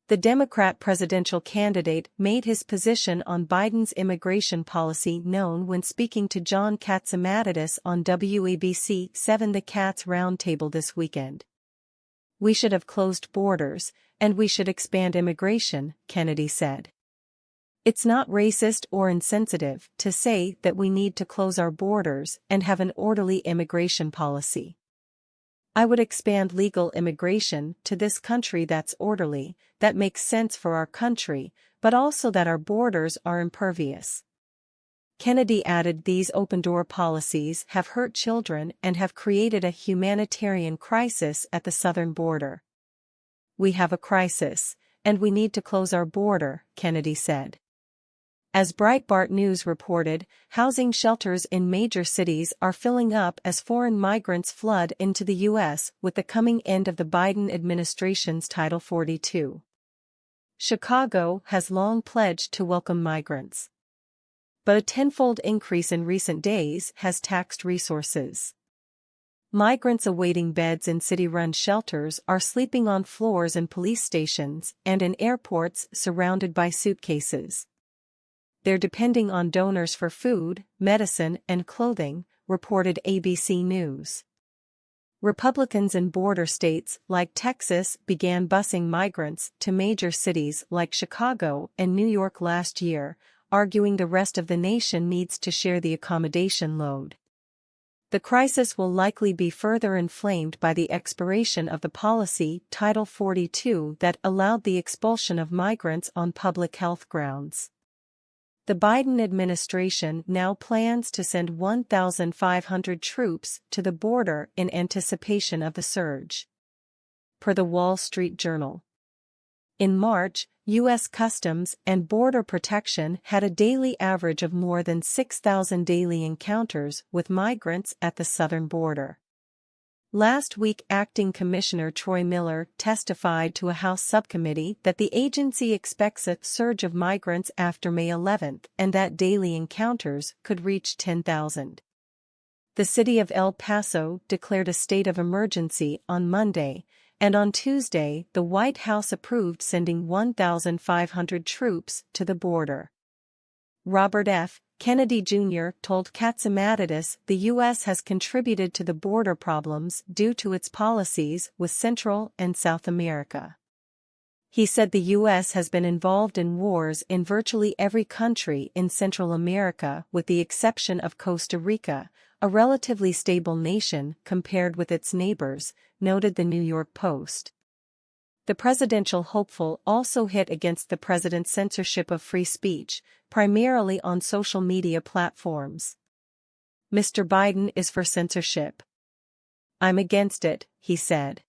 The Democrat presidential candidate made his position on Biden's immigration policy known when speaking to John Catsimatidis on WABC 7 The Cats Roundtable this weekend. "We should have closed borders, and we should expand immigration," Kennedy said. "It's not racist or insensitive to say that we need to close our borders and have an orderly immigration policy. I would expand legal immigration to this country that's orderly, that makes sense for our country, but also that our borders are impervious." Kennedy added these open-door policies have hurt children and have created a humanitarian crisis at the southern border. "We have a crisis, and we need to close our border," Kennedy said. As Breitbart News reported, housing shelters in major cities are filling up as foreign migrants flood into the U.S. with the coming end of the Biden administration's Title 42. Chicago has long pledged to welcome migrants, but a tenfold increase in recent days has taxed resources. Migrants awaiting beds in city-run shelters are sleeping on floors in police stations and in airports surrounded by suitcases. They're depending on donors for food, medicine, and clothing, reported ABC News. Republicans in border states like Texas began busing migrants to major cities like Chicago and New York last year, arguing the rest of the nation needs to share the accommodation load. The crisis will likely be further inflamed by the expiration of the policy Title 42 that allowed the expulsion of migrants on public health grounds. The Biden administration now plans to send 1,500 troops to the border in anticipation of the surge. Per the Wall Street Journal. In March, U.S. Customs and Border Protection had a daily average of more than 6,000 daily encounters with migrants at the southern border. Last week, Acting Commissioner Troy Miller testified to a House subcommittee that the agency expects a surge of migrants after May 11 and that daily encounters could reach 10,000. The city of El Paso declared a state of emergency on Monday, and on Tuesday the White House approved sending 1,500 troops to the border. Robert F. Kennedy Jr. told Catsimatidis the U.S. has contributed to the border problems due to its policies with Central and South America. He said the U.S. has been involved in wars in virtually every country in Central America with the exception of Costa Rica, a relatively stable nation compared with its neighbors, noted the New York Post. The presidential hopeful also hit against the president's censorship of free speech, primarily on social media platforms. "Mr. Biden is for censorship. I'm against it," he said.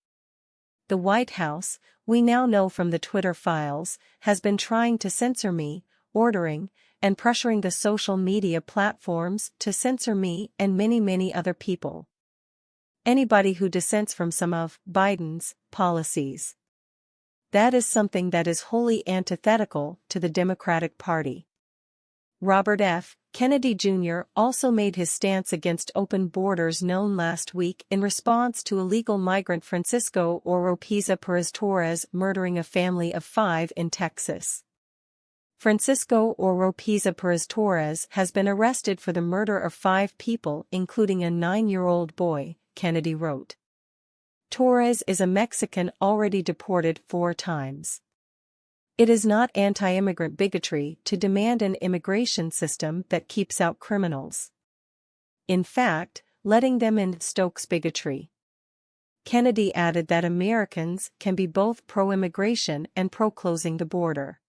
The White House, we now know from the Twitter files, has been trying to censor me, ordering and pressuring the social media platforms to censor me and many other people. Anybody who dissents from some of Biden's policies. That is something that is wholly antithetical to the Democratic Party. Robert F. Kennedy Jr. also made his stance against open borders known last week in response to illegal migrant Francisco Oropeza Perez Torres murdering a family of 5 in Texas. Francisco Oropeza Perez Torres has been arrested for the murder of 5 people including a 9-year-old boy, Kennedy wrote. Torres is a Mexican already deported 4 times. It is not anti-immigrant bigotry to demand an immigration system that keeps out criminals. In fact, letting them in stokes bigotry. Kennedy added that Americans can be both pro-immigration and pro-closing the border.